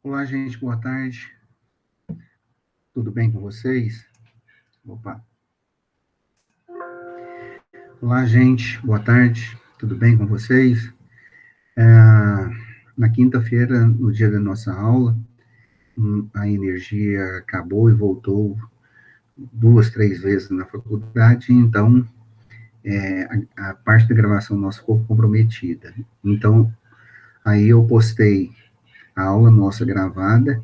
Olá, gente, boa tarde. Tudo bem com vocês? Opa. Olá, gente, boa tarde. Tudo bem com vocês? Na quinta-feira, no dia da nossa aula, a energia acabou e voltou 2, 3 vezes na faculdade, então a parte da gravação nossa ficou comprometida. Então, aí eu postei a aula nossa gravada,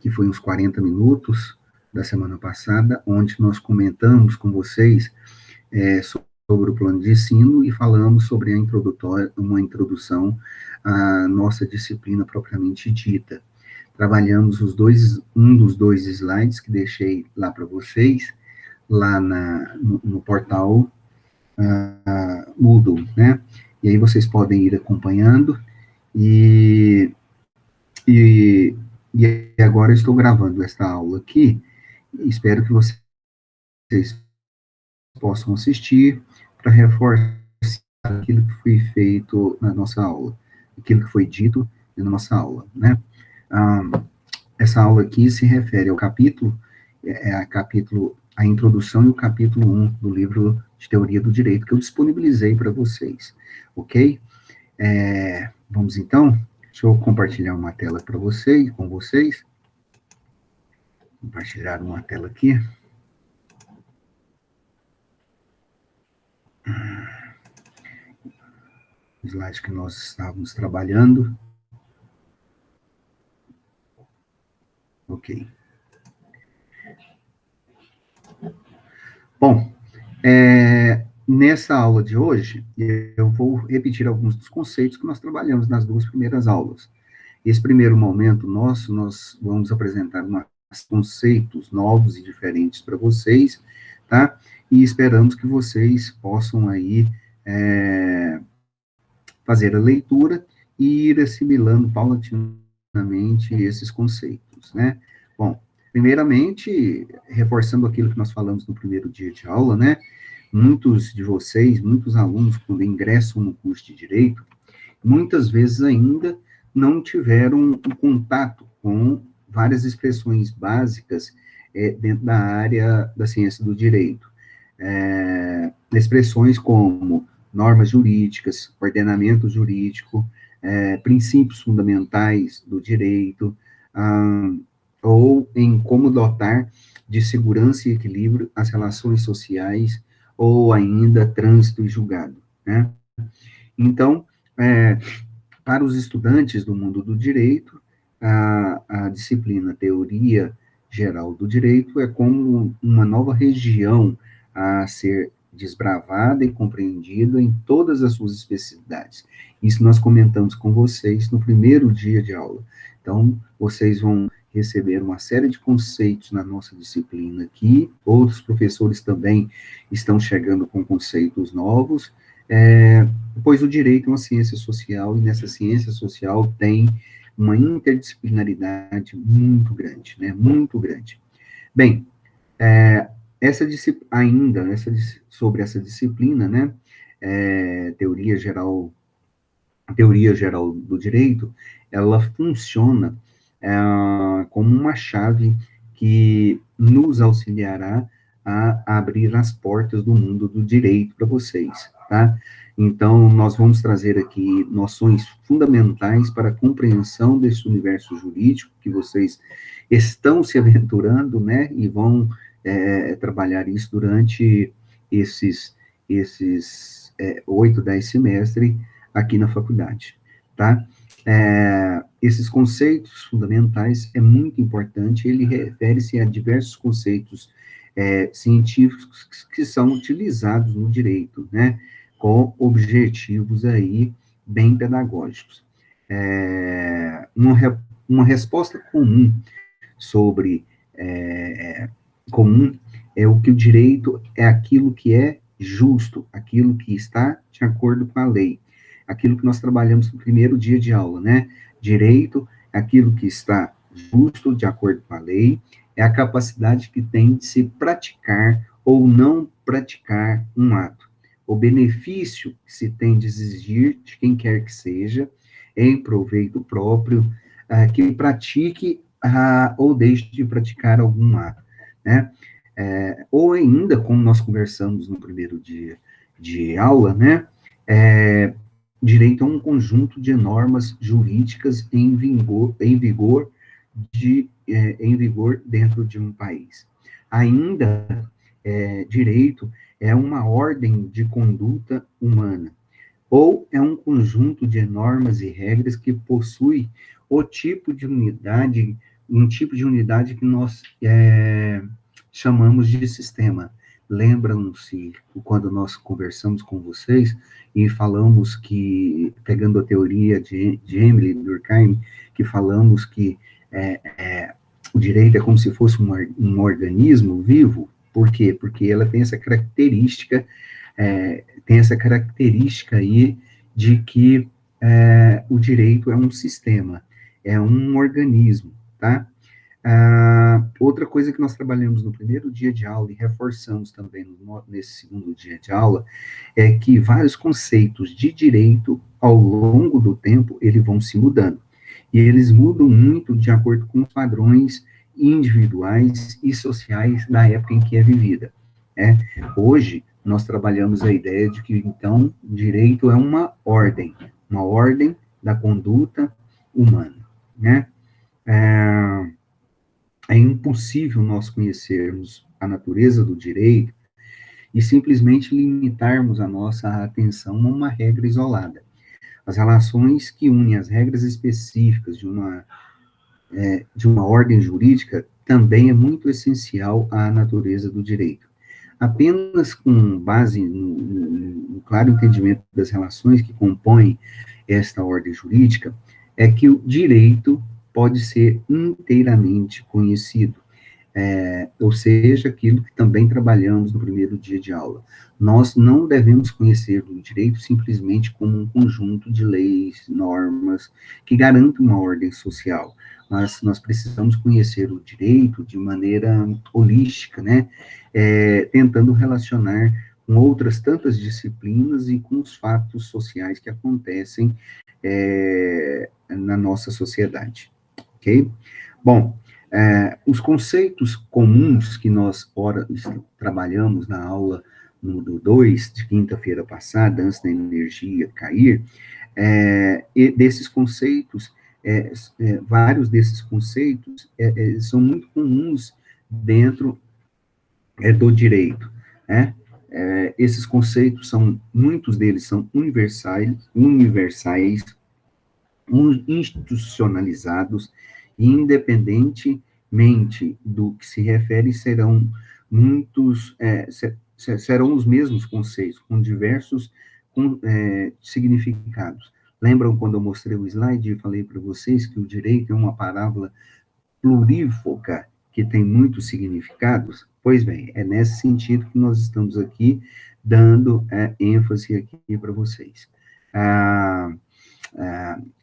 que foi uns 40 minutos da semana passada, onde nós comentamos com vocês sobre o plano de ensino e falamos sobre uma introdução à nossa disciplina propriamente dita. Trabalhamos um dos dois slides que deixei lá para vocês, lá no portal Moodle, né? E aí vocês podem ir acompanhando e, e, e agora eu estou gravando esta aula aqui. Espero que vocês possam assistir para reforçar aquilo que foi feito na nossa aula, aquilo que foi dito na nossa aula, né? Ah, essa aula aqui se refere ao capítulo, a introdução e o capítulo 1 do livro de Teoria do Direito, que eu disponibilizei para vocês, ok? Vamos então, deixa eu compartilhar uma tela para vocês, com vocês. Compartilhar uma tela aqui. O slide que nós estávamos trabalhando. Ok. Bom, nessa aula de hoje, eu vou repetir alguns dos conceitos que nós trabalhamos nas 2 primeiras aulas. Esse primeiro momento nosso, nós vamos apresentar conceitos novos e diferentes para vocês, tá? E esperamos que vocês possam aí fazer a leitura e ir assimilando paulatinamente esses conceitos, né? Bom, primeiramente, reforçando aquilo que nós falamos no primeiro dia de aula, né? Muitos de vocês, muitos alunos, quando ingressam no curso de Direito, muitas vezes ainda não tiveram um contato com várias expressões básicas dentro da área da ciência do direito. Expressões como normas jurídicas, ordenamento jurídico, princípios fundamentais do direito, ou em como dotar de segurança e equilíbrio as relações sociais, ou ainda trânsito e julgado, né? Então, para os estudantes do mundo do direito, a disciplina Teoria Geral do Direito é como uma nova região a ser desbravada e compreendida em todas as suas especificidades. Isso nós comentamos com vocês no primeiro dia de aula. Então, vocês vão receber uma série de conceitos na nossa disciplina aqui, outros professores também estão chegando com conceitos novos, pois o direito é uma ciência social, e nessa ciência social tem uma interdisciplinaridade muito grande, né, muito grande. Bem, sobre essa disciplina, né, teoria geral do direito, ela funciona como uma chave que nos auxiliará a abrir as portas do mundo do direito para vocês, tá? Então, nós vamos trazer aqui noções fundamentais para a compreensão desse universo jurídico que vocês estão se aventurando, né, e vão trabalhar isso durante esses 8, 10 semestres aqui na faculdade, tá? Esses conceitos fundamentais é muito importante, ele refere-se a diversos conceitos científicos que são utilizados no direito, né, com objetivos aí bem pedagógicos. Uma resposta comum sobre comum é o que o direito é aquilo que é justo, aquilo que está de acordo com a lei, aquilo que nós trabalhamos no primeiro dia de aula, né? Direito é aquilo que está justo, de acordo com a lei, é a capacidade que tem de se praticar ou não praticar um ato. O benefício que se tem de exigir de quem quer que seja, em proveito próprio, que pratique ou deixe de praticar algum ato, né? Ou ainda, como nós conversamos no primeiro dia de aula, né? Direito a um conjunto de normas jurídicas em vigor dentro de um país. Ainda, direito é uma ordem de conduta humana, ou é um conjunto de normas e regras que possui o tipo de unidade, um tipo de unidade que nós chamamos de sistema. Lembram-se quando nós conversamos com vocês e falamos que, pegando a teoria de Emily Durkheim, que falamos que o direito é como se fosse um organismo vivo. Por quê? Porque ela tem essa característica aí de que o direito é um sistema, é um organismo, tá? Outra coisa que nós trabalhamos no primeiro dia de aula e reforçamos também nesse segundo dia de aula é que vários conceitos de direito, ao longo do tempo, eles vão se mudando. E eles mudam muito de acordo com os padrões individuais e sociais da época em que é vivida. Né? Hoje, nós trabalhamos a ideia de que, então, direito é uma ordem da conduta humana. Né? É impossível nós conhecermos a natureza do direito e simplesmente limitarmos a nossa atenção a uma regra isolada. As relações que unem as regras específicas de uma ordem jurídica também é muito essencial à natureza do direito. Apenas com base no claro entendimento das relações que compõem esta ordem jurídica, é que o direito pode ser inteiramente conhecido. Ou seja, aquilo que também trabalhamos no primeiro dia de aula. Nós não devemos conhecer o direito simplesmente como um conjunto de leis, normas, que garantem uma ordem social, mas nós precisamos conhecer o direito de maneira holística, né? Tentando relacionar com outras tantas disciplinas e com os fatos sociais que acontecem na nossa sociedade, ok? Bom, os conceitos comuns que nós trabalhamos na aula número 2, de quinta-feira passada, antes da energia cair, e desses conceitos, vários desses conceitos são muito comuns dentro do direito, né? Esses conceitos muitos deles são universais, institucionalizados, e independentemente do que se refere, serão serão os mesmos conceitos, com diversos significados. Lembram quando eu mostrei o slide e falei para vocês que o direito é uma palavra plurívoca, que tem muitos significados? Pois bem, é nesse sentido que nós estamos aqui dando ênfase aqui para vocês.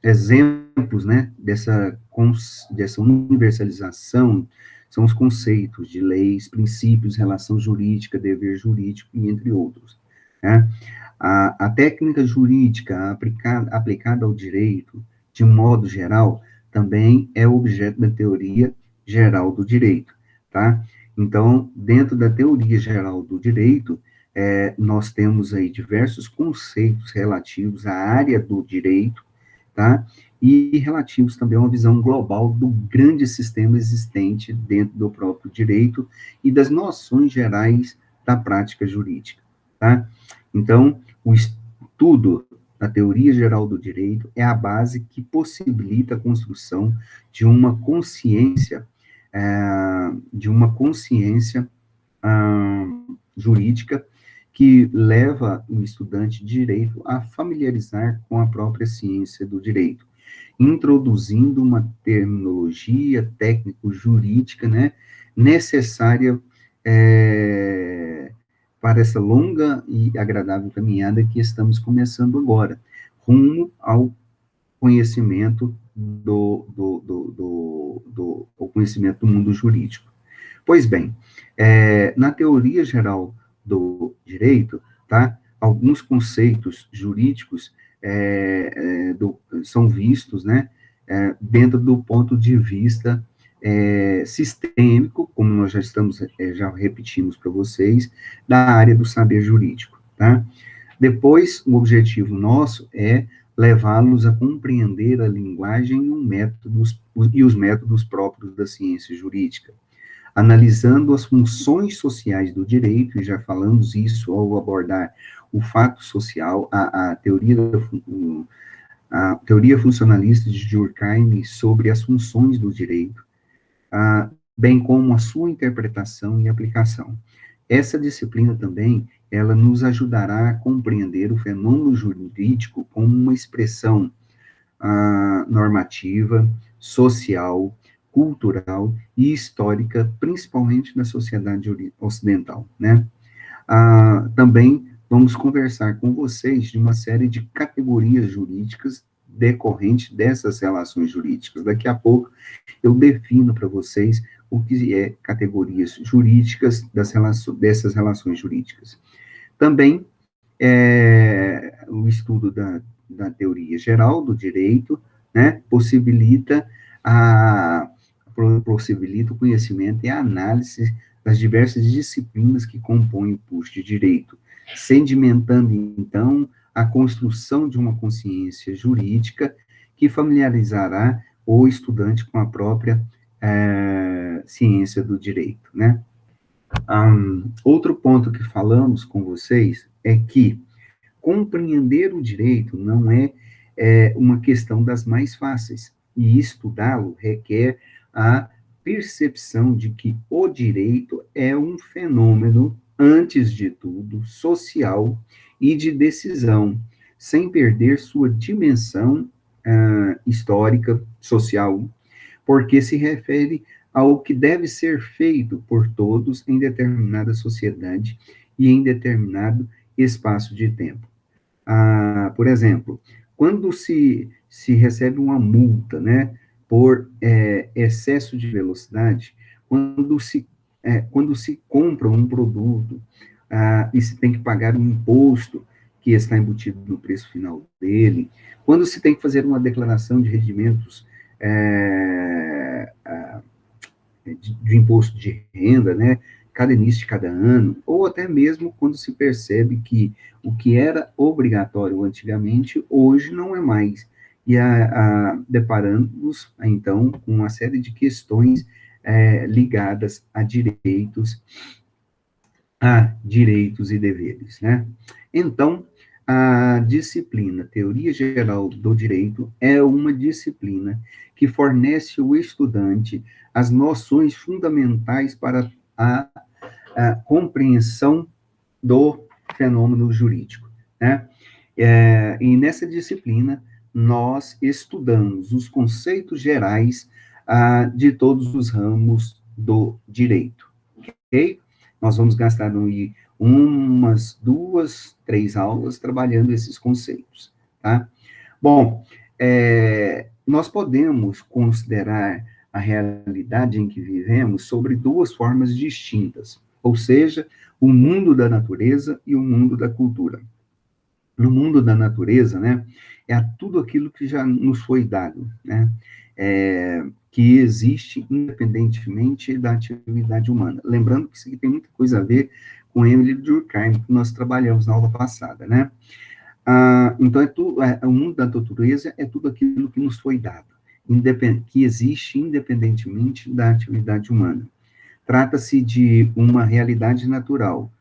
Exemplos, né, dessa universalização são os conceitos de leis, princípios, relação jurídica, dever jurídico, e entre outros. Né? A técnica jurídica aplicada ao direito, de um modo geral, também é objeto da teoria geral do direito, tá? Então, dentro da teoria geral do direito, nós temos aí diversos conceitos relativos à área do direito, tá? E relativos também a uma visão global do grande sistema existente dentro do próprio direito e das noções gerais da prática jurídica, tá? Então, o estudo da teoria geral do direito é a base que possibilita a construção de uma consciência, jurídica que leva o estudante de direito a familiarizar com a própria ciência do direito, introduzindo uma terminologia técnico-jurídica, né, necessária para essa longa e agradável caminhada que estamos começando agora, rumo ao conhecimento ao conhecimento do mundo jurídico. Pois bem, na teoria geral do direito, tá, alguns conceitos jurídicos são vistos, né, dentro do ponto de vista sistêmico, como nós já estamos, já repetimos para vocês, da área do saber jurídico, tá? Depois, o objetivo nosso é levá-los a compreender a linguagem e os métodos próprios da ciência jurídica, analisando as funções sociais do direito, e já falamos isso ao abordar o fato social, a teoria funcionalista de Durkheim sobre as funções do direito, bem como a sua interpretação e aplicação. Essa disciplina também, ela nos ajudará a compreender o fenômeno jurídico como uma expressão normativa, social, cultural e histórica, principalmente na sociedade ocidental, né? Também vamos conversar com vocês de uma série de categorias jurídicas decorrentes dessas relações jurídicas. Daqui a pouco eu defino para vocês o que é categorias jurídicas dessas relações jurídicas. Também o estudo da teoria geral do direito, né, possibilita o conhecimento e a análise das diversas disciplinas que compõem o curso de direito, sedimentando, então, a construção de uma consciência jurídica que familiarizará o estudante com a própria ciência do direito, né? Outro ponto que falamos com vocês é que compreender o direito não é uma questão das mais fáceis, e estudá-lo requer a percepção de que o direito é um fenômeno, antes de tudo, social e de decisão, sem perder sua dimensão histórica, social, porque se refere ao que deve ser feito por todos em determinada sociedade e em determinado espaço de tempo. Por exemplo, quando se recebe uma multa, né, por excesso de velocidade, quando se compra um produto e se tem que pagar um imposto que está embutido no preço final dele, quando se tem que fazer uma declaração de rendimentos de imposto de renda, né, cada início de cada ano, ou até mesmo quando se percebe que o que era obrigatório antigamente, hoje não é mais, e deparando-nos, então, com uma série de questões ligadas a direitos e deveres, né? Então, a disciplina Teoria Geral do Direito é uma disciplina que fornece ao estudante as noções fundamentais para a compreensão do fenômeno jurídico, né? E nessa disciplina, nós estudamos os conceitos gerais de todos os ramos do direito, ok? Nós vamos gastar umas 2, 3 aulas trabalhando esses conceitos, tá? Bom, nós podemos considerar a realidade em que vivemos sobre 2 formas distintas, ou seja, o mundo da natureza e o mundo da cultura. No mundo da natureza, né, é tudo aquilo que já nos foi dado, né, que existe independentemente da atividade humana. Lembrando que isso aqui tem muita coisa a ver com Emily Durkheim, que nós trabalhamos na aula passada, né. Então, o mundo da natureza é tudo aquilo que nos foi dado, que existe independentemente da atividade humana. Trata-se de uma realidade natural.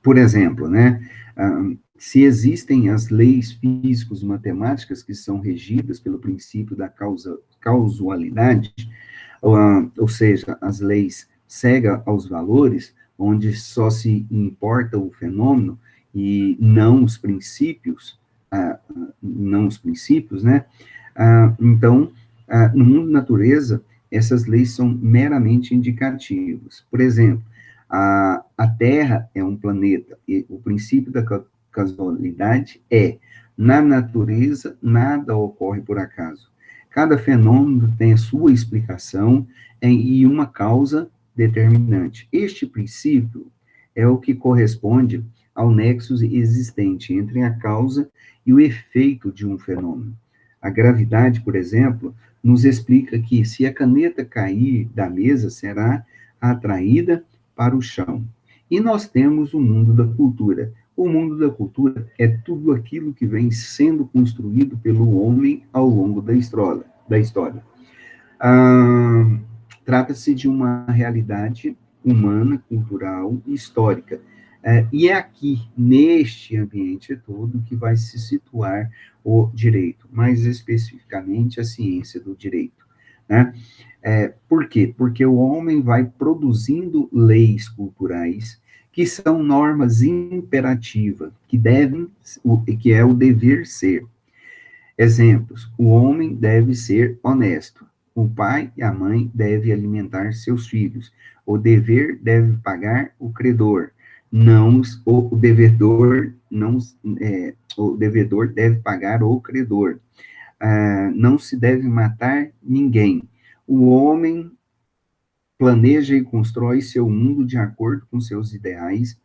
Por exemplo, né, se existem as leis físicos-matemáticas que são regidas pelo princípio da causalidade, ou seja, as leis cegam aos valores, onde só se importa o fenômeno e não os princípios, né? Então, no mundo da natureza, essas leis são meramente indicativas. Por exemplo, a Terra é um planeta, e o princípio da causalidade na natureza, nada ocorre por acaso. Cada fenômeno tem a sua explicação e uma causa determinante. Este princípio é o que corresponde ao nexo existente entre a causa e o efeito de um fenômeno. A gravidade, por exemplo, nos explica que se a caneta cair da mesa, será atraída para o chão. E nós temos o mundo da cultura. O mundo da cultura é tudo aquilo que vem sendo construído pelo homem ao longo da história. Ah, trata-se de uma realidade humana, cultural e histórica. E é aqui, neste ambiente todo, que vai se situar o direito, mais especificamente a ciência do direito. Né? Por quê? Porque o homem vai produzindo leis culturais que são normas imperativas, que é o dever ser. Exemplos: o homem deve ser honesto, o pai e a mãe devem alimentar seus filhos, o dever deve pagar o credor, não o devedor não o devedor deve pagar o credor. Não se deve matar ninguém. O homem planeja e constrói seu mundo de acordo com seus ideais,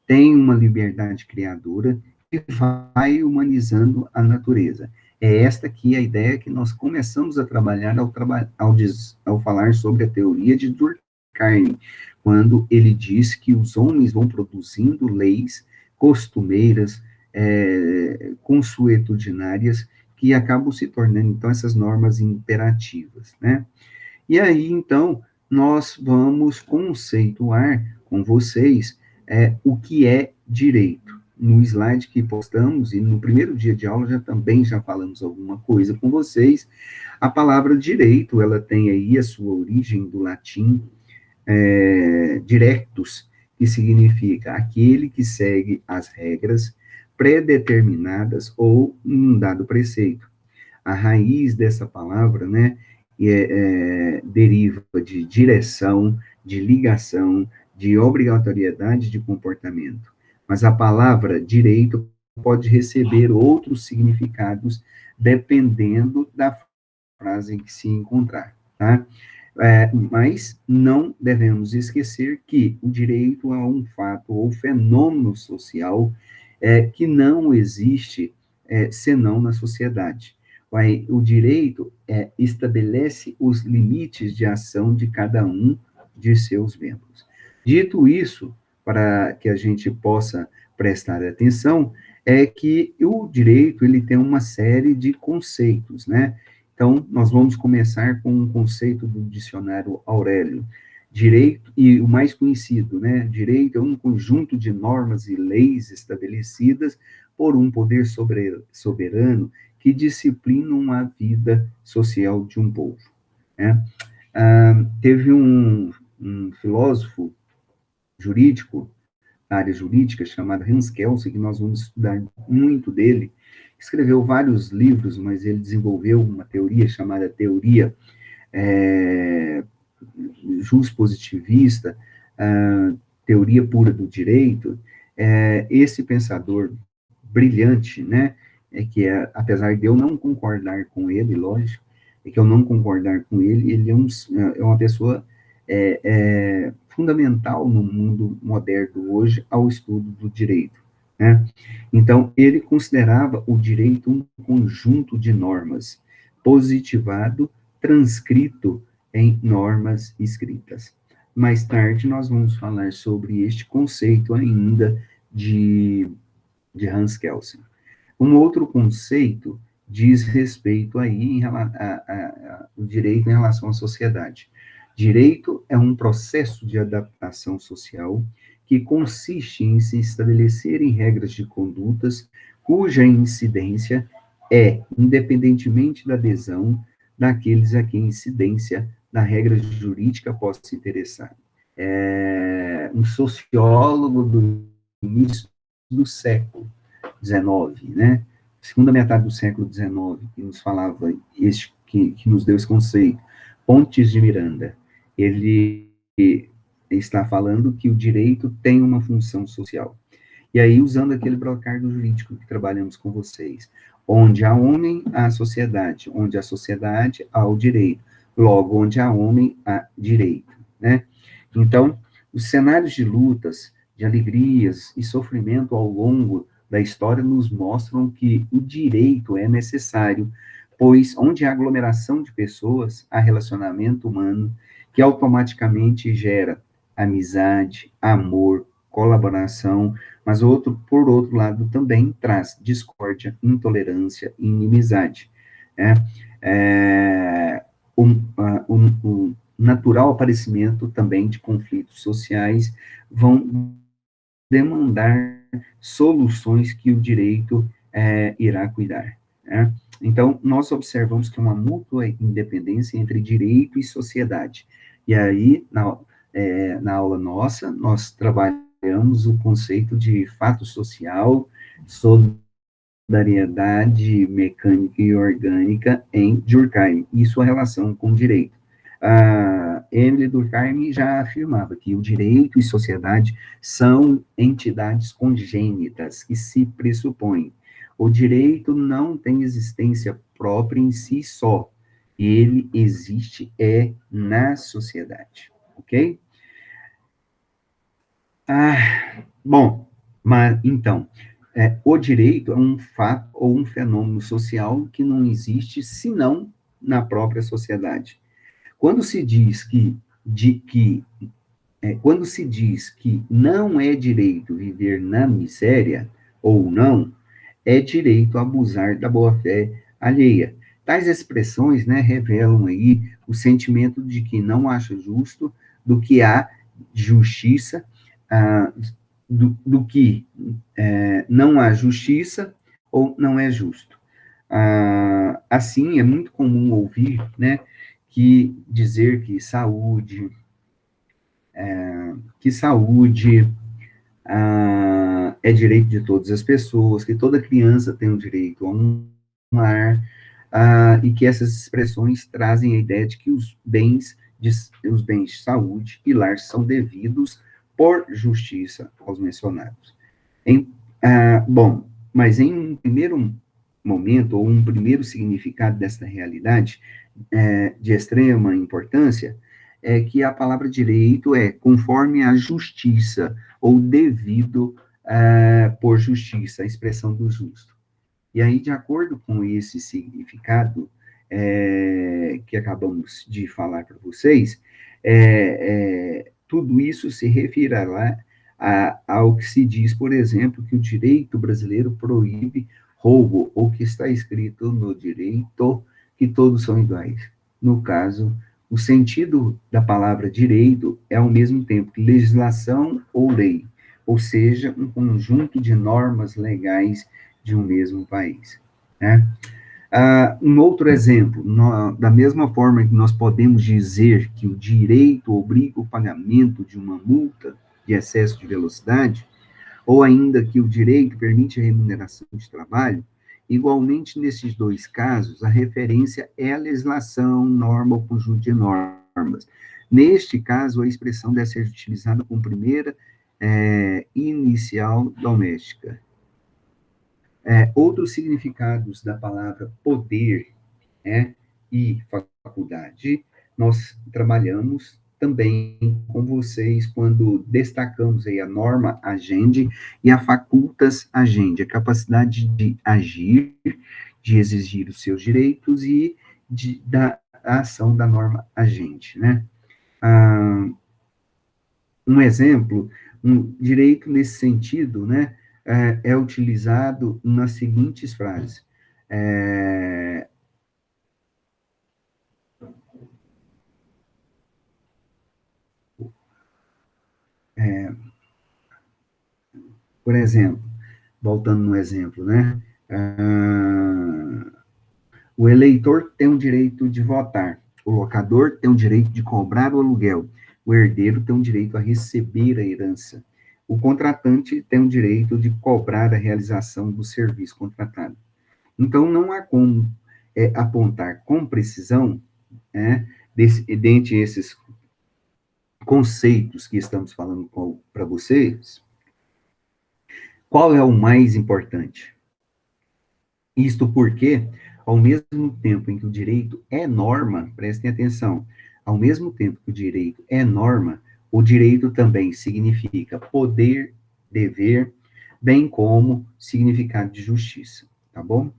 tem uma liberdade criadora e vai humanizando a natureza. É esta aqui a ideia que nós começamos a trabalhar ao falar sobre a teoria de Durkheim, quando ele diz que os homens vão produzindo leis costumeiras, consuetudinárias, que acabam se tornando, então, essas normas imperativas, né? E aí, então, nós vamos conceituar com vocês o que é direito. No slide que postamos, e no primeiro dia de aula também já falamos alguma coisa com vocês, a palavra direito, ela tem aí a sua origem do latim directus, que significa aquele que segue as regras pré-determinadas ou um dado preceito. A raiz dessa palavra, né, deriva de direção, de ligação, de obrigatoriedade de comportamento. Mas a palavra direito pode receber outros significados dependendo da frase em que se encontrar, tá? Mas não devemos esquecer que o direito é um fato ou fenômeno social que não existe senão na sociedade. O direito estabelece os limites de ação de cada um de seus membros. Dito isso, para que a gente possa prestar atenção, é que o direito ele tem uma série de conceitos, né? Então, nós vamos começar com um conceito do dicionário Aurélio. Direito, e o mais conhecido, né? Direito é um conjunto de normas e leis estabelecidas por um poder soberano que disciplinam a vida social de um povo. Né? Teve um filósofo jurídico, da área jurídica, chamado Hans Kelsen, que nós vamos estudar muito dele, escreveu vários livros, mas ele desenvolveu uma teoria chamada teoria juspositivista, teoria pura do direito. Esse pensador brilhante, né, apesar de eu não concordar com ele, lógico, que eu não concordar com ele, ele é uma pessoa fundamental no mundo moderno hoje ao estudo do direito, né? Então, ele considerava o direito um conjunto de normas, positivado, transcrito em normas escritas. Mais tarde, nós vamos falar sobre este conceito ainda de Hans Kelsen. Um outro conceito diz respeito aí o direito em relação à sociedade. Direito é um processo de adaptação social que consiste em se estabelecerem regras de condutas cuja incidência independentemente da adesão daqueles a quem a incidência da regra jurídica possa se interessar. Um sociólogo do início do século XIX, né? Segunda metade do século XIX, que nos falava, que nos deu esse conceito, Pontes de Miranda. Ele está falando que o direito tem uma função social. E aí, usando aquele brocardo jurídico que trabalhamos com vocês, onde há homem, há sociedade, onde há sociedade, há o direito, logo, onde há homem, há direito, né? Então, os cenários de lutas de alegrias e sofrimento ao longo da história nos mostram que o direito é necessário, pois onde há aglomeração de pessoas, há relacionamento humano que automaticamente gera amizade, amor, colaboração, mas por outro lado também traz discórdia, intolerância e inimizade, né? O natural aparecimento também de conflitos sociais vão demandar soluções que o direito irá cuidar, né? Então, nós observamos que uma mútua independência entre direito e sociedade. E aí, na aula nossa, nós trabalhamos o conceito de fato social, solidariedade mecânica e orgânica em Durkheim, e sua relação com o direito. Emile Durkheim já afirmava que o direito e sociedade são entidades congênitas que se pressupõem. O direito não tem existência própria em si só, ele existe na sociedade, ok? Bom, mas então, o direito é um fato ou um fenômeno social que não existe senão na própria sociedade. Quando se diz quando se diz que não é direito viver na miséria, ou não, é direito abusar da boa-fé alheia. Tais expressões, né, revelam aí o sentimento de que não acha justo, do que há justiça, ah, do que não há justiça ou não é justo. Assim, é muito comum ouvir, né, que dizer que saúde é direito de todas as pessoas, que toda criança tem o direito a um lar, e que essas expressões trazem a ideia de que os bens de saúde e lar são devidos por justiça aos mencionados. Bom, mas em um primeiro momento, ou um primeiro significado dessa realidade de extrema importância, é que a palavra direito é conforme a justiça, ou devido por justiça, a expressão do justo. E aí, de acordo com esse significado que acabamos de falar para vocês, tudo isso se referirá ao que se diz, por exemplo, que o direito brasileiro proíbe roubo, ou que está escrito no direito que todos são iguais. No caso, o sentido da palavra direito é ao mesmo tempo legislação ou lei, ou seja, um conjunto de normas legais de um mesmo país, né? Um outro exemplo, da mesma forma que nós podemos dizer que o direito obriga o pagamento de uma multa de excesso de velocidade, ou ainda que o direito permite a remuneração de trabalho, igualmente nesses dois casos, a referência é a legislação, norma ou conjunto de normas. Neste caso, a expressão deve ser utilizada com primeira inicial doméstica. Outros significados da palavra poder e faculdade, nós trabalhamos também com vocês quando destacamos aí a norma agendi e a facultas agendi, a capacidade de agir, de exigir os seus direitos e da ação da norma agendi, né? Um exemplo, um direito nesse sentido, né, é utilizado nas seguintes frases. Por exemplo, voltando no exemplo, né, o eleitor tem o direito de votar, o locador tem o direito de cobrar o aluguel, o herdeiro tem o direito a receber a herança, o contratante tem o direito de cobrar a realização do serviço contratado. Então, não há como apontar com precisão, dentre esses conceitos que estamos falando para vocês, qual é o mais importante. Isto porque, ao mesmo tempo em que o direito é norma, prestem atenção, ao mesmo tempo que o direito é norma, O direito também significa poder, dever, bem como significado de justiça, tá bom?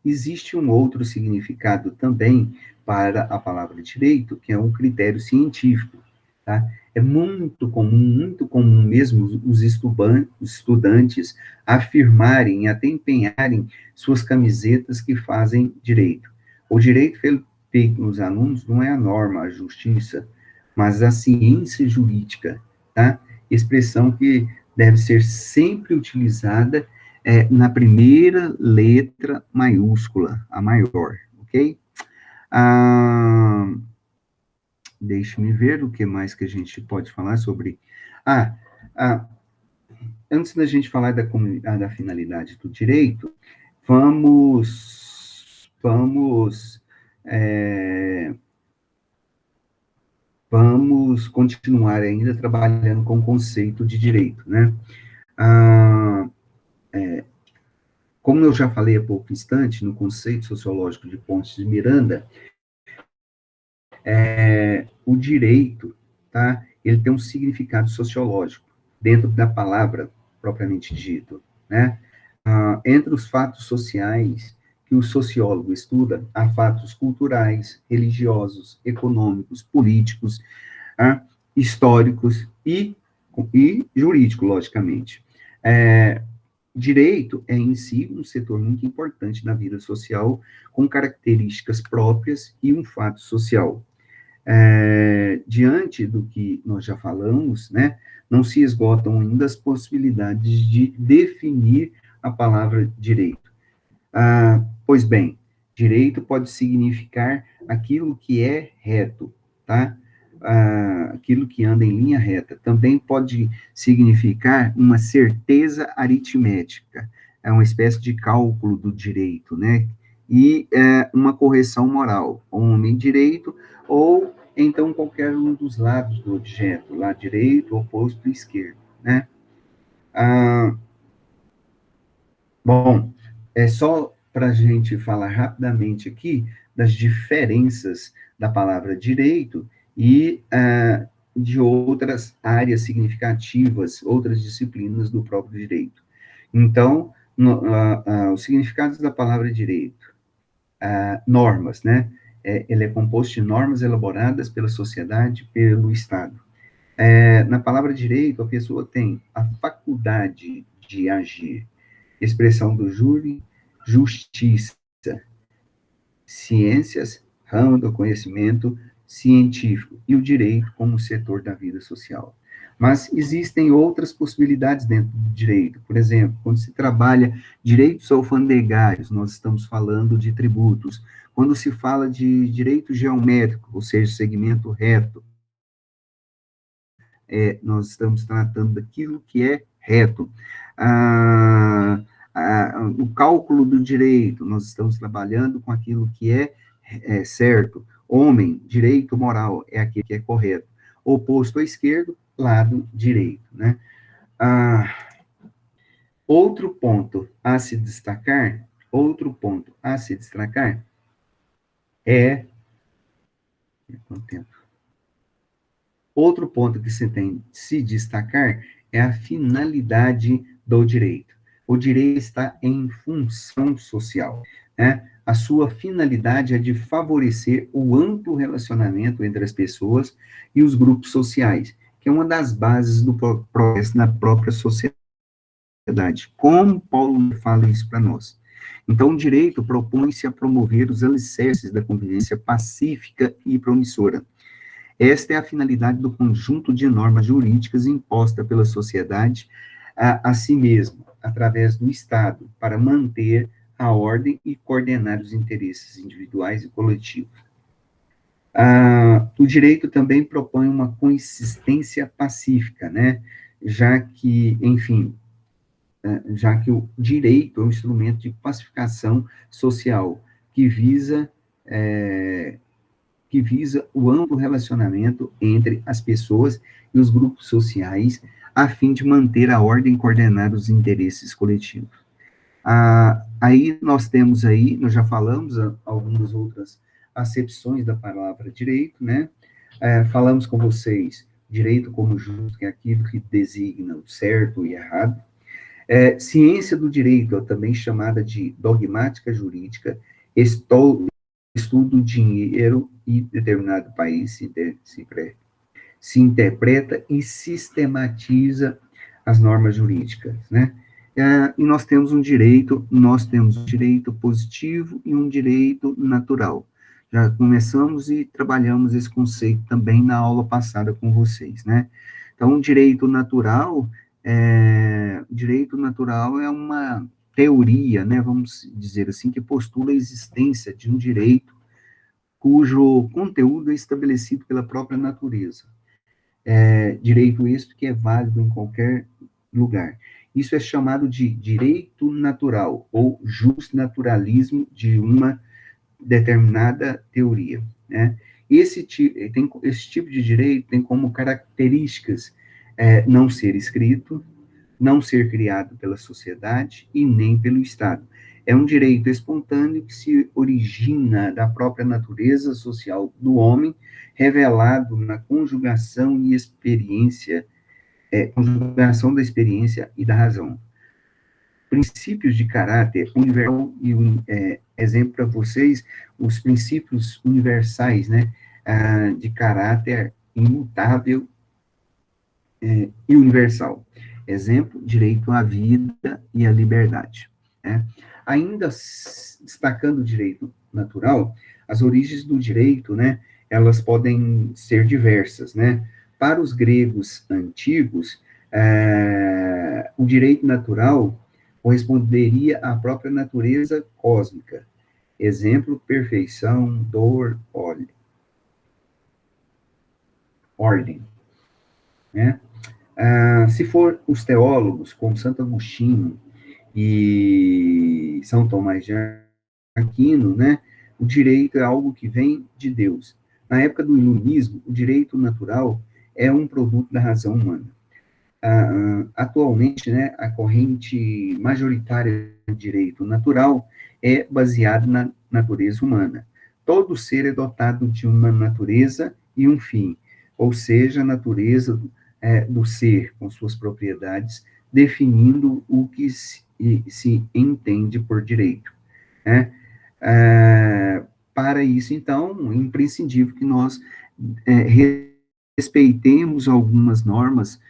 Existe um outro significado também para a palavra direito, que é um critério científico, tá? É muito comum mesmo os estudantes afirmarem e até empenharem suas camisetas que fazem direito. O direito feito pelos alunos não é a norma, a justiça, mas a ciência jurídica, tá? Expressão que deve ser sempre utilizada na primeira letra maiúscula, a maior, ok? Ah, deixe-me ver o que mais que a gente pode falar sobre. Ah, ah antes da gente falar da finalidade do direito, vamos, é, vamos continuar ainda trabalhando com o conceito de direito, né? Ah, como eu já falei há pouco instante, no conceito sociológico de Pontes de Miranda, o direito, tá? Ele tem um significado sociológico dentro da palavra propriamente dito, né? Entre os fatos sociais que o sociólogo estuda, há fatos culturais, religiosos, econômicos, políticos, históricos e jurídico, logicamente. Direito é, em si, um setor muito importante na vida social, com características próprias e um fato social. Diante do que nós já falamos, né, não se esgotam ainda as possibilidades de definir a palavra direito. Pois bem, direito pode significar aquilo que é reto, tá? Aquilo que anda em linha reta. Também pode significar uma certeza aritmética, é uma espécie de cálculo do direito, né? E uma correção moral, homem direito, ou então qualquer um dos lados do objeto, lado direito, oposto e esquerdo, né? Ah, Bom, é só para a gente falar rapidamente aqui das diferenças da palavra direito e de outras áreas significativas, outras disciplinas do próprio direito. Então, os significados da palavra direito, normas, né? Ele é composto de normas elaboradas pela sociedade, pelo Estado. Na palavra direito, a pessoa tem a faculdade de agir, expressão do júri, justiça, ciências, ramo do conhecimento científico, e o direito como setor da vida social. Mas existem outras possibilidades dentro do direito. Por exemplo, quando se trabalha direitos alfandegários, nós estamos falando de tributos. Quando se fala de direito geométrico, ou seja, segmento reto, nós estamos tratando daquilo que é reto. O cálculo do direito, nós estamos trabalhando com aquilo que é certo. Homem, direito moral, é aquele que é correto. Oposto à esquerdo, lado direito, né? Outro ponto a se destacar, é... Quanto tempo? Outro ponto que se tem de se destacar é a finalidade do direito. O direito está em função social, né? A sua finalidade é de favorecer o amplo relacionamento entre as pessoas e os grupos sociais, que é uma das bases do progresso na própria sociedade. Como Paulo fala isso para nós? Então, o direito propõe-se a promover os alicerces da convivência pacífica e promissora. Esta é a finalidade do conjunto de normas jurídicas imposta pela sociedade a si mesma, através do Estado, para manter a ordem e coordenar os interesses individuais e coletivos. O direito também propõe uma consistência pacífica, né? Já que, enfim, já que o direito é um instrumento de pacificação social que visa o amplo relacionamento entre as pessoas e os grupos sociais, a fim de manter a ordem e coordenar os interesses coletivos. Aí nós temos aí, nós já falamos algumas outras acepções da palavra direito, né? Falamos com vocês direito como justo, que é aquilo que designa o certo e errado. Ciência do direito, também chamada de dogmática jurídica, estudo do dinheiro e determinado país se interpreta e sistematiza as normas jurídicas, né? E nós temos um direito positivo e um direito natural. Já começamos e trabalhamos esse conceito também na aula passada com vocês, né? Então, direito natural é uma teoria, né, vamos dizer assim, que postula a existência de um direito cujo conteúdo é estabelecido pela própria natureza. Direito este que é válido em qualquer lugar. Isso é chamado de direito natural, ou justnaturalismo de uma determinada teoria, né? Esse tipo de direito tem como características não ser escrito, não ser criado pela sociedade e nem pelo Estado. É um direito espontâneo que se origina da própria natureza social do homem, revelado na conjugação da experiência e da razão. Princípios de caráter universal, e exemplo para vocês, os princípios universais, né, de caráter imutável e universal. Exemplo, direito à vida e à liberdade. Né? Ainda destacando o direito natural, as origens do direito, né, elas podem ser diversas, né? Para os gregos antigos, o direito natural corresponderia à própria natureza cósmica. Exemplo, perfeição, dor, ordem. Né? Se for os teólogos, como Santo Agostinho e São Tomás de Aquino, né, o direito é algo que vem de Deus. Na época do iluminismo, o direito natural é um produto da razão humana. Atualmente, né, a corrente majoritária do direito natural é baseada na natureza humana. Todo ser é dotado de uma natureza e um fim, ou seja, a natureza do ser, com suas propriedades, definindo o que se entende por direito. Né? Para isso, então, é imprescindível que nós respeitemos algumas normas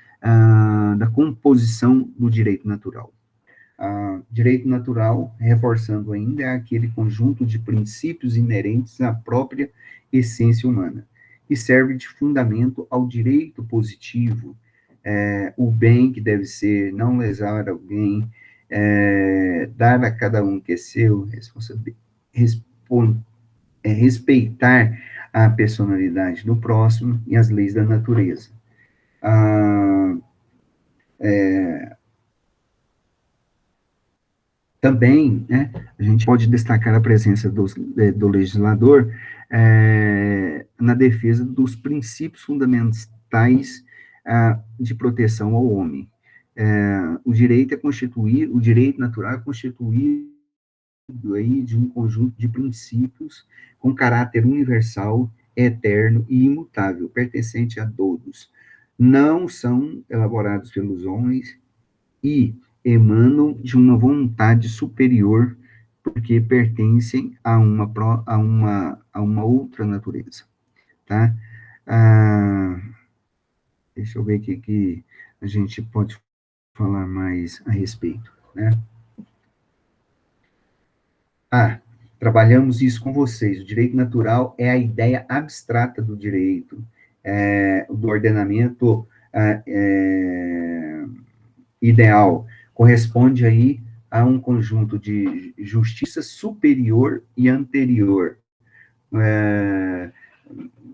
da composição do direito natural. Direito natural, reforçando ainda, é aquele conjunto de princípios inerentes à própria essência humana, que serve de fundamento ao direito positivo, o bem que deve ser, não lesar alguém, dar a cada um que é seu, respeitar a personalidade do próximo e as leis da natureza. Também, né, a gente pode destacar a presença do legislador na defesa dos princípios fundamentais de proteção ao homem. O direito natural é constituído aí de um conjunto de princípios com caráter universal, eterno e imutável, pertencente a todos. Não são elaborados pelos homens e emanam de uma vontade superior, porque pertencem a uma outra natureza, tá? Deixa eu ver o que a gente pode falar mais a respeito, né? Trabalhamos isso com vocês. O direito natural é a ideia abstrata do direito, do ordenamento ideal. Corresponde aí a um conjunto de justiça superior e anterior.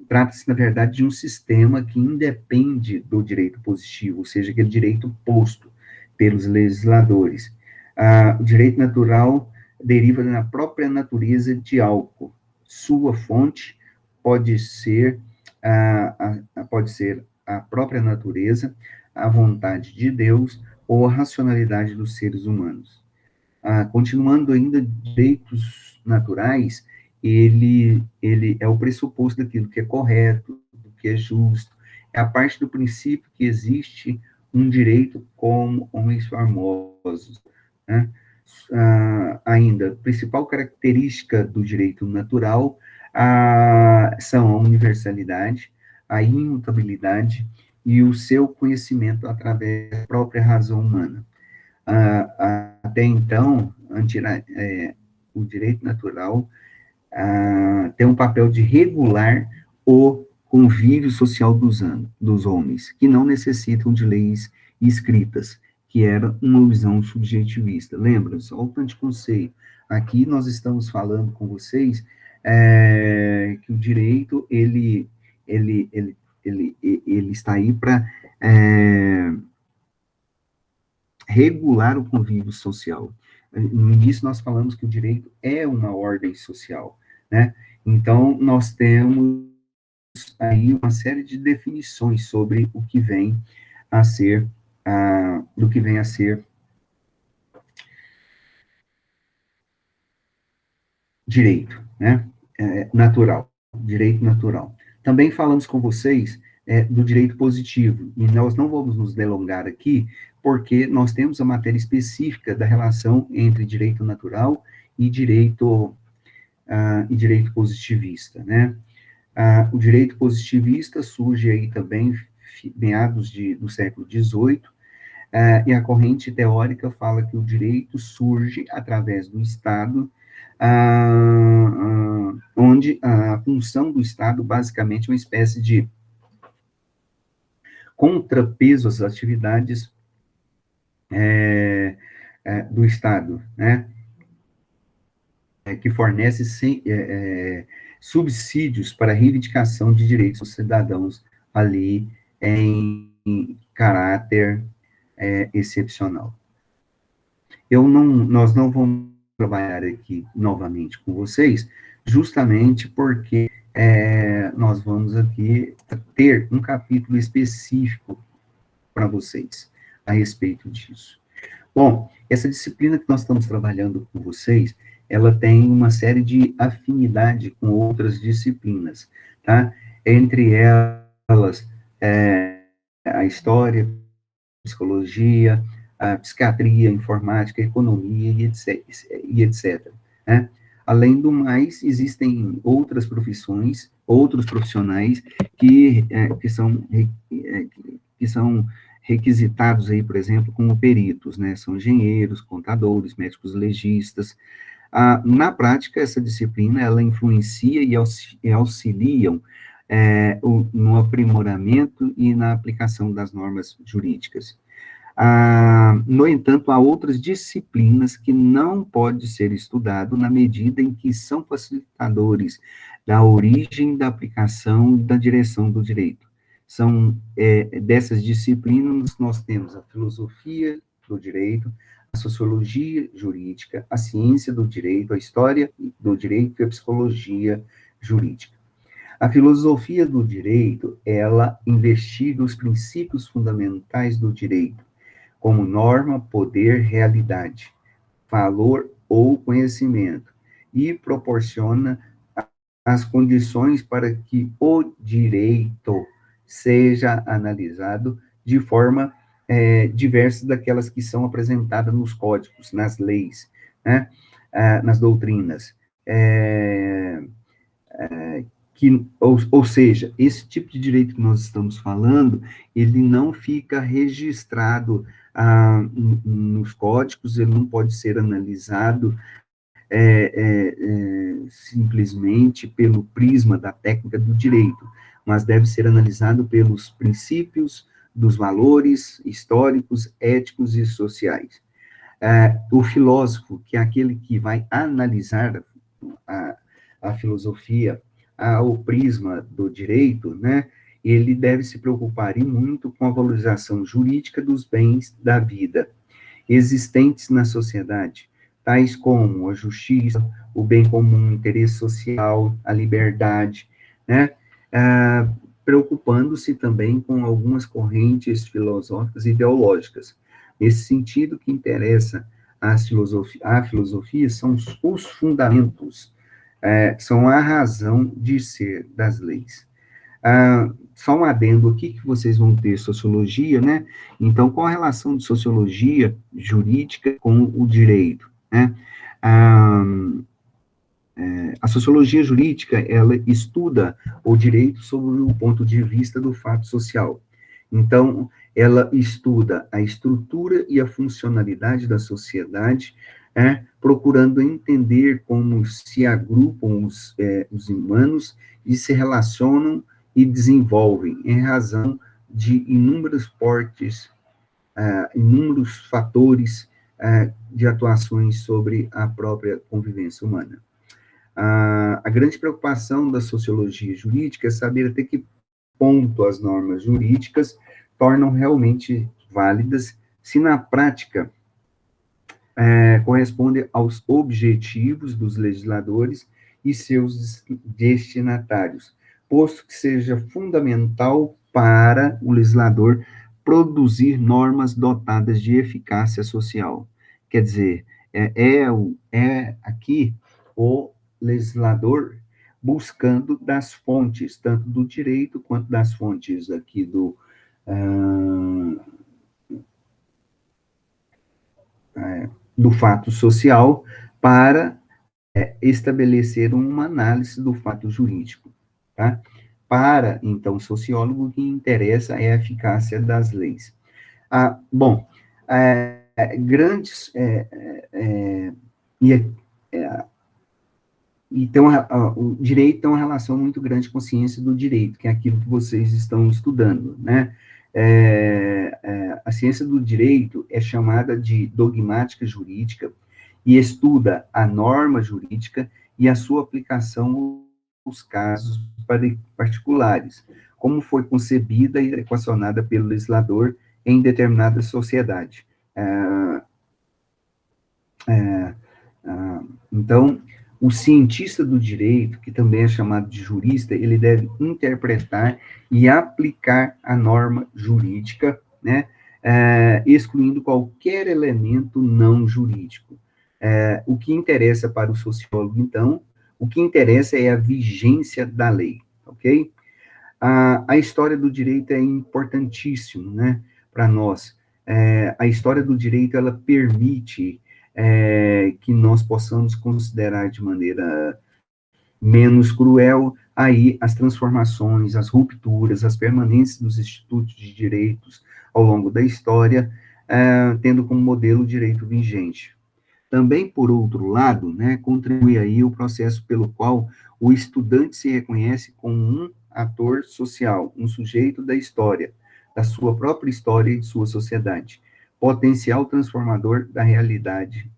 Trata-se, na verdade, de um sistema que independe do direito positivo, ou seja, aquele direito posto pelos legisladores. O direito natural deriva da própria natureza de algo. Sua fonte pode ser a própria natureza, a vontade de Deus ou a racionalidade dos seres humanos. Continuando ainda, direitos naturais, ele é o pressuposto daquilo que é correto, do que é justo, é a parte do princípio que existe um direito como homens famosos, né? Ainda, principal característica do direito natural são a universalidade, a imutabilidade e o seu conhecimento através da própria razão humana. Até então, o direito natural tem um papel de regular o convívio social dos homens, que não necessitam de leis escritas, que era uma visão subjetivista. Lembra? Só o anticonceito. Aqui nós estamos falando com vocês que o direito, ele está aí para regular o convívio social. No início, nós falamos que o direito é uma ordem social, né? Então, nós temos aí uma série de definições sobre o que vem a ser, do que vem a ser direito, né? Natural, direito natural. Também falamos com vocês do direito positivo, e nós não vamos nos delongar aqui, porque nós temos a matéria específica da relação entre direito natural e direito positivista, né? O direito positivista surge aí também meados do século XVIII, e a corrente teórica fala que o direito surge através do Estado, onde a função do Estado basicamente é uma espécie de contrapeso às atividades do Estado, né? Que fornece subsídios para a reivindicação de direitos dos cidadãos ali em caráter excepcional. Nós não vamos trabalhar aqui novamente com vocês, justamente porque nós vamos aqui ter um capítulo específico para vocês a respeito disso. Bom, essa disciplina que nós estamos trabalhando com vocês, ela tem uma série de afinidade com outras disciplinas, tá? Entre elas, a história, a psicologia, a psiquiatria, a informática, a economia e etc. Né? Além do mais, existem outras profissões, outros profissionais que são requisitados aí, por exemplo, como peritos, né? São engenheiros, contadores, médicos legistas. Na prática, essa disciplina, ela influencia e auxiliam no aprimoramento e na aplicação das normas jurídicas. No entanto, há outras disciplinas que não pode ser estudado na medida em que são facilitadores da origem, da aplicação e da direção do direito. Dessas disciplinas, nós temos a filosofia do direito, a sociologia jurídica, a ciência do direito, a história do direito e a psicologia jurídica. A filosofia do direito, ela investiga os princípios fundamentais do direito, como norma, poder, realidade, valor ou conhecimento, e proporciona as condições para que o direito seja analisado de forma diversa daquelas que são apresentadas nos códigos, nas leis, né, nas doutrinas. Ou seja, esse tipo de direito que nós estamos falando, ele não fica registrado nos códigos, ele não pode ser analisado simplesmente pelo prisma da técnica do direito, mas deve ser analisado pelos princípios dos valores históricos, éticos e sociais. O filósofo, que é aquele que vai analisar a filosofia ao prisma do direito, né, ele deve se preocupar e muito com a valorização jurídica dos bens da vida existentes na sociedade, tais como a justiça, o bem comum, o interesse social, a liberdade, né, preocupando-se também com algumas correntes filosóficas e ideológicas. Nesse sentido, que interessa a filosofia são os fundamentos, são a razão de ser das leis. Só um adendo aqui, que vocês vão ter sociologia, né? Então, qual a relação de sociologia jurídica com o direito, né? Ah, a sociologia jurídica, ela estuda o direito sob o ponto de vista do fato social. Então, ela estuda a estrutura e a funcionalidade da sociedade, procurando entender como se agrupam os humanos e se relacionam e desenvolvem em razão de inúmeros portes, inúmeros fatores de atuações sobre a própria convivência humana. A grande preocupação da sociologia jurídica é saber até que ponto as normas jurídicas tornam realmente válidas, se na prática corresponde aos objetivos dos legisladores e seus destinatários, posto que seja fundamental para o legislador produzir normas dotadas de eficácia social. Quer dizer, aqui o legislador buscando das fontes, tanto do direito quanto das fontes aqui do fato social, para estabelecer uma análise do fato jurídico, tá? Para, então, o sociólogo, o que interessa é a eficácia das leis. Bom, grandes... Então, o direito tem uma relação muito grande com a ciência do direito, que é aquilo que vocês estão estudando, né? A ciência do direito é chamada de dogmática jurídica e estuda a norma jurídica e a sua aplicação nos casos particulares, como foi concebida e equacionada pelo legislador em determinada sociedade. Então, o cientista do direito, que também é chamado de jurista, ele deve interpretar e aplicar a norma jurídica, né, excluindo qualquer elemento não jurídico. O que interessa para o sociólogo, então, o que interessa é a vigência da lei, ok? A história do direito é importantíssimo, né, para nós. A história do direito, ela permite que nós possamos considerar de maneira menos cruel aí as transformações, as rupturas, as permanências dos institutos de direitos ao longo da história, tendo como modelo o direito vigente. Também, por outro lado, né, contribui aí o processo pelo qual o estudante se reconhece como um ator social, um sujeito da história, da sua própria história e de sua sociedade, potencial transformador da realidade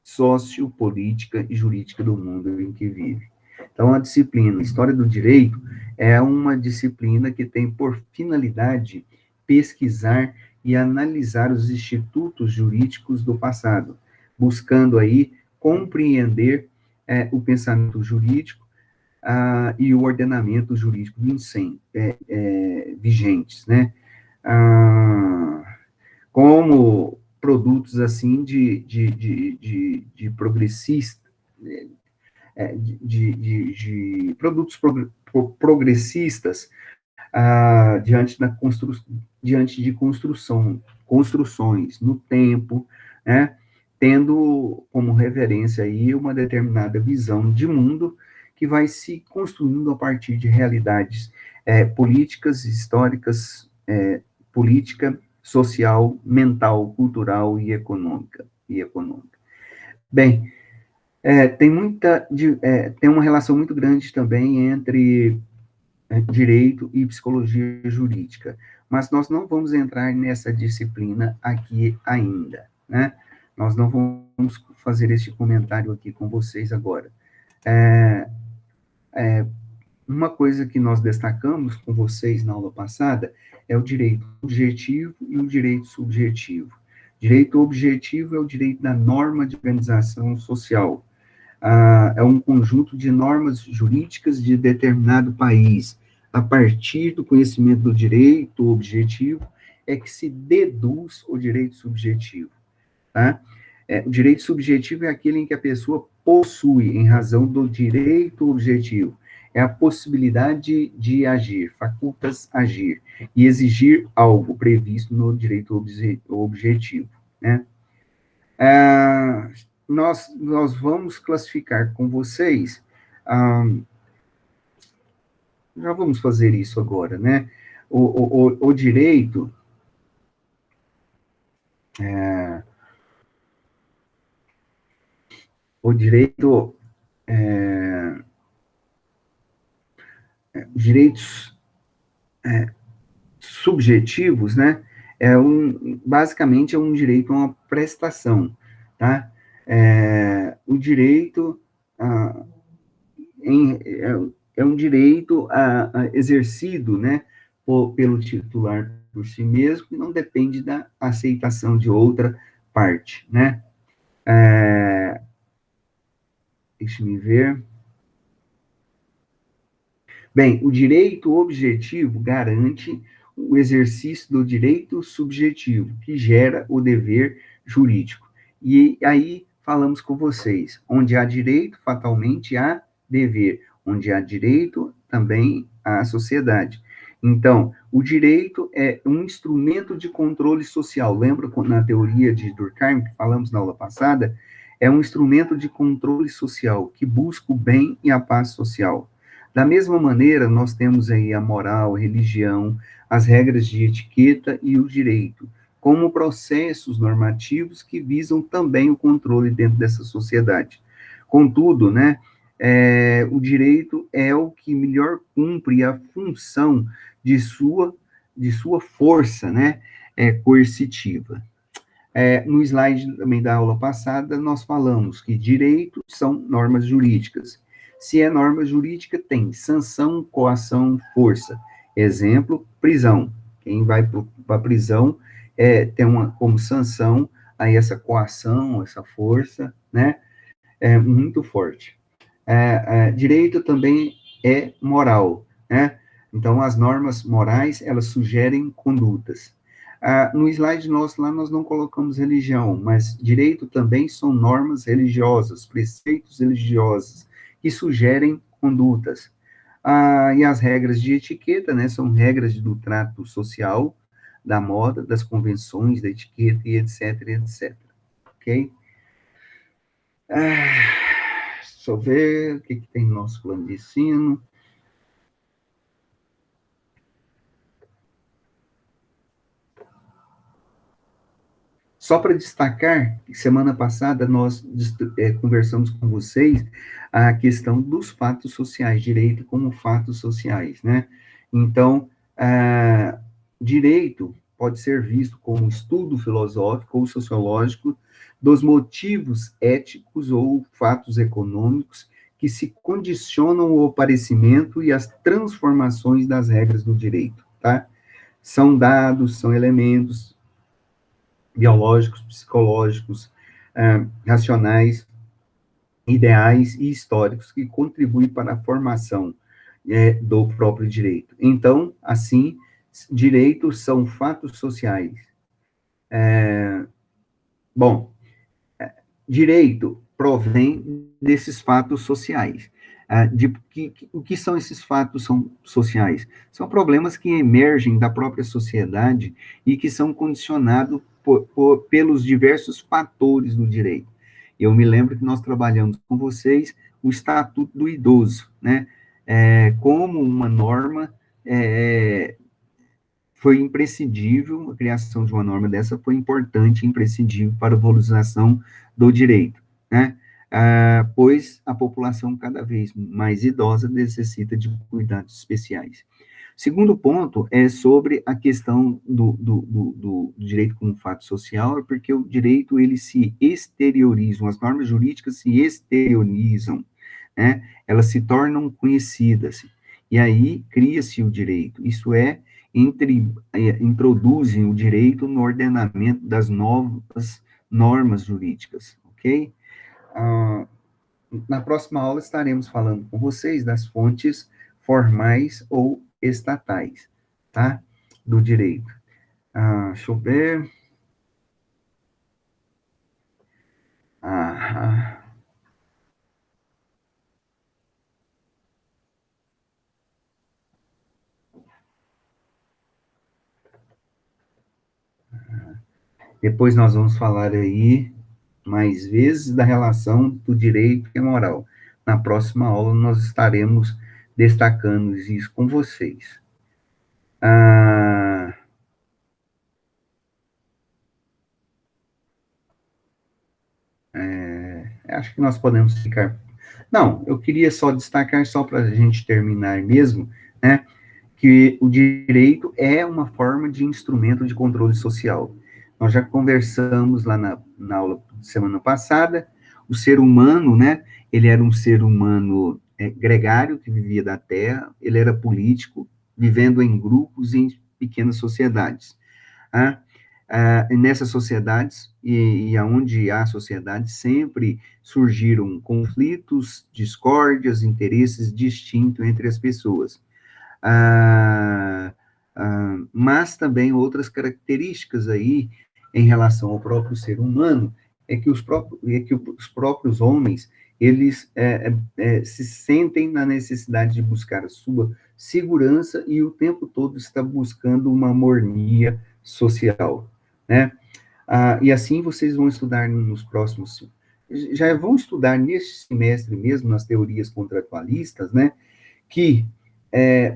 sociopolítica e jurídica do mundo em que vive. Então, a disciplina História do Direito é uma disciplina que tem por finalidade pesquisar e analisar os institutos jurídicos do passado, buscando aí compreender o pensamento jurídico e o ordenamento jurídico vigentes, né? Como produtos, assim, de progressista, de produtos progressistas diante de construções no tempo, né, tendo como referência aí uma determinada visão de mundo que vai se construindo a partir de realidades políticas, históricas, política, social, mental, cultural e econômica. Bem, tem uma relação muito grande também entre direito e psicologia jurídica, mas nós não vamos entrar nessa disciplina aqui ainda, né? Nós não vamos fazer este comentário aqui com vocês agora. Uma coisa que nós destacamos com vocês na aula passada é o direito objetivo e o direito subjetivo. Direito objetivo é o direito da norma de organização social. É um conjunto de normas jurídicas de determinado país. A partir do conhecimento do direito objetivo é que se deduz o direito subjetivo, tá? O direito subjetivo é aquele em que a pessoa possui, em razão do direito objetivo. é a possibilidade de agir, facultas agir, e exigir algo previsto no direito objetivo, né? Ah, nós vamos classificar com vocês, ah, já vamos fazer isso agora, né? O direito, o direito, direitos subjetivos, né? Basicamente é um direito a uma prestação, tá? O direito ah, é um direito exercido, né, pelo titular por si mesmo, e não depende da aceitação de outra parte, né? Deixe-me ver. Bem, o direito objetivo garante o exercício do direito subjetivo, que gera o dever jurídico. E aí falamos com vocês, onde há direito, fatalmente há dever. Onde há direito, também há sociedade. Então, o direito é um instrumento de controle social. Lembra na teoria de Durkheim, que falamos na aula passada? É um instrumento de controle social que busca o bem e a paz social. Da mesma maneira, nós temos aí a moral, a religião, as regras de etiqueta e o direito, como processos normativos que visam também o controle dentro dessa sociedade. Contudo, né, o direito é o que melhor cumpre a função de sua força, né, coercitiva. No slide também da aula passada, nós falamos que direitos são normas jurídicas. Se é norma jurídica, tem sanção, coação, força. Exemplo, prisão. Quem vai para a prisão tem como sanção aí essa coação, essa força, né? É muito forte. Direito também é moral, né? Então, as normas morais, elas sugerem condutas. No slide nosso lá, nós não colocamos religião, mas direito também são normas religiosas, preceitos religiosos, que sugerem condutas. E as regras de etiqueta, né, são regras do trato social, da moda, das convenções, da etiqueta e etc, etc. Ok? Deixa eu ver o que tem no nosso plano de ensino. Só para destacar, semana passada nós conversamos com vocês a questão dos fatos sociais, direito como fatos sociais, né? Então, direito pode ser visto como estudo filosófico ou sociológico dos motivos éticos ou fatos econômicos que se condicionam ao aparecimento e às transformações das regras do direito, tá? São dados, são elementos biológicos, psicológicos, racionais, ideais e históricos que contribuem para a formação do próprio direito. Então, assim, direitos são fatos sociais. Bom, direito provém desses fatos sociais. O que são esses fatos sociais? São problemas que emergem da própria sociedade e que são condicionados pelos diversos fatores do direito. Eu me lembro que nós trabalhamos com vocês o Estatuto do Idoso, né? Como uma norma foi imprescindível, a criação de uma norma dessa foi importante e imprescindível para a valorização do direito, né? Pois a população cada vez mais idosa necessita de cuidados especiais. Segundo ponto é sobre a questão do direito como fato social, é porque o direito, ele se exteriorizam, as normas jurídicas se exteriorizam, né? Elas se tornam conhecidas, e aí cria-se o direito, isso introduzem o direito no ordenamento das novas normas jurídicas, ok? Ah, na próxima aula estaremos falando com vocês das fontes formais ou estatais, tá? Do direito. Deixa eu ver. Ah, Depois nós vamos falar aí mais vezes da relação do direito e a moral. Na próxima aula nós estaremos destacando isso com vocês. Ah, acho que nós podemos ficar. Não, eu queria só destacar, só para a gente terminar mesmo, né, que o direito é uma forma de instrumento de controle social. Nós já conversamos lá na aula de semana passada, o ser humano, né, ele era um ser humano gregário, que vivia da terra, ele era político, vivendo em grupos e em pequenas sociedades. Ah, nessas sociedades, e aonde há sociedade, sempre surgiram conflitos, discórdias, interesses distintos entre as pessoas. Mas também outras características aí em relação ao próprio ser humano é que os próprios homens eles se sentem na necessidade de buscar a sua segurança e o tempo todo está buscando uma harmonia social, né? E assim vocês vão estudar nos próximos, já vão estudar neste semestre mesmo nas teorias contratualistas, né? Que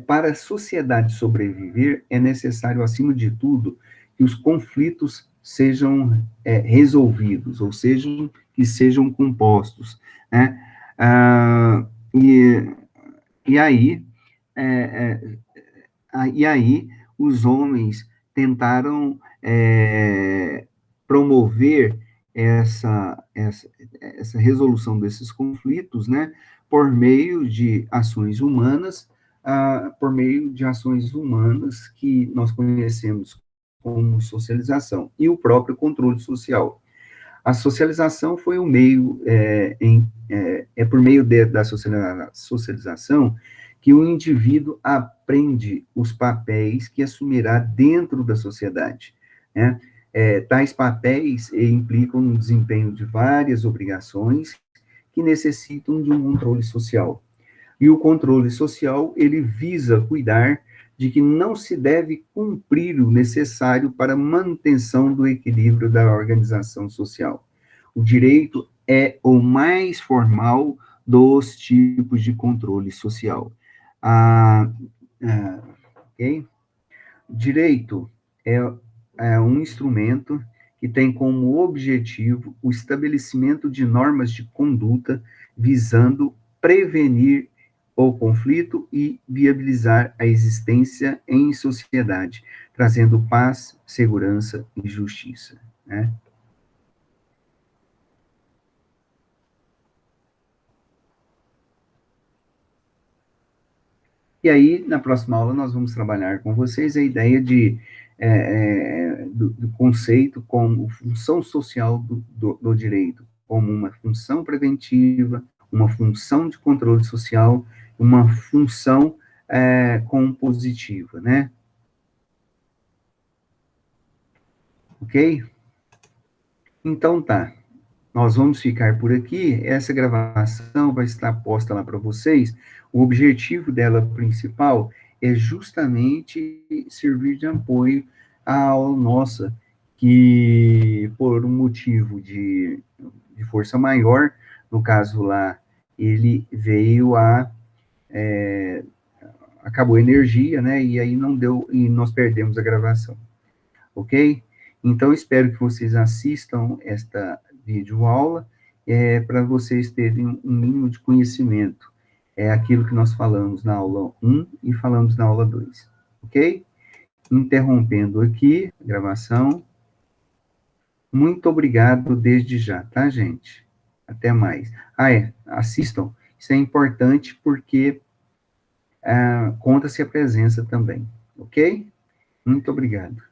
para a sociedade sobreviver, é necessário, acima de tudo, que os conflitos sejam resolvidos, ou seja, que sejam compostos, né? Ah, e, e aí, é, e aí, os homens tentaram promover essa resolução desses conflitos, né, por meio de ações humanas, por meio de ações humanas que nós conhecemos como socialização, e o próprio controle social. A socialização foi o meio, por meio da socialização que o indivíduo aprende os papéis que assumirá dentro da sociedade, né? Tais papéis implicam no desempenho de várias obrigações que necessitam de um controle social. E o controle social, ele visa cuidar de que não se deve cumprir o necessário para a manutenção do equilíbrio da organização social. O direito é o mais formal dos tipos de controle social. Ah, ok? Direito é, é um instrumento que tem como objetivo o estabelecimento de normas de conduta visando prevenir o conflito e viabilizar a existência em sociedade, trazendo paz, segurança e justiça, né? E aí, na próxima aula, nós vamos trabalhar com vocês a ideia do conceito como função social do direito, como uma função preventiva, uma função de controle social, uma função compositiva, né? Ok? Então tá. Nós vamos ficar por aqui. Essa gravação vai estar posta lá para vocês. O objetivo dela principal é justamente servir de apoio à aula nossa, que por um motivo de força maior, no caso lá, ele veio acabou a energia, né? E aí não deu, e nós perdemos a gravação, ok? Então, espero que vocês assistam esta videoaula para vocês terem um mínimo de conhecimento. É aquilo que nós falamos na aula 1 e falamos na aula 2, ok? Interrompendo aqui a gravação. Muito obrigado desde já, tá, gente? Até mais. Assistam. Isso é importante porque conta-se a presença também, ok? Muito obrigado.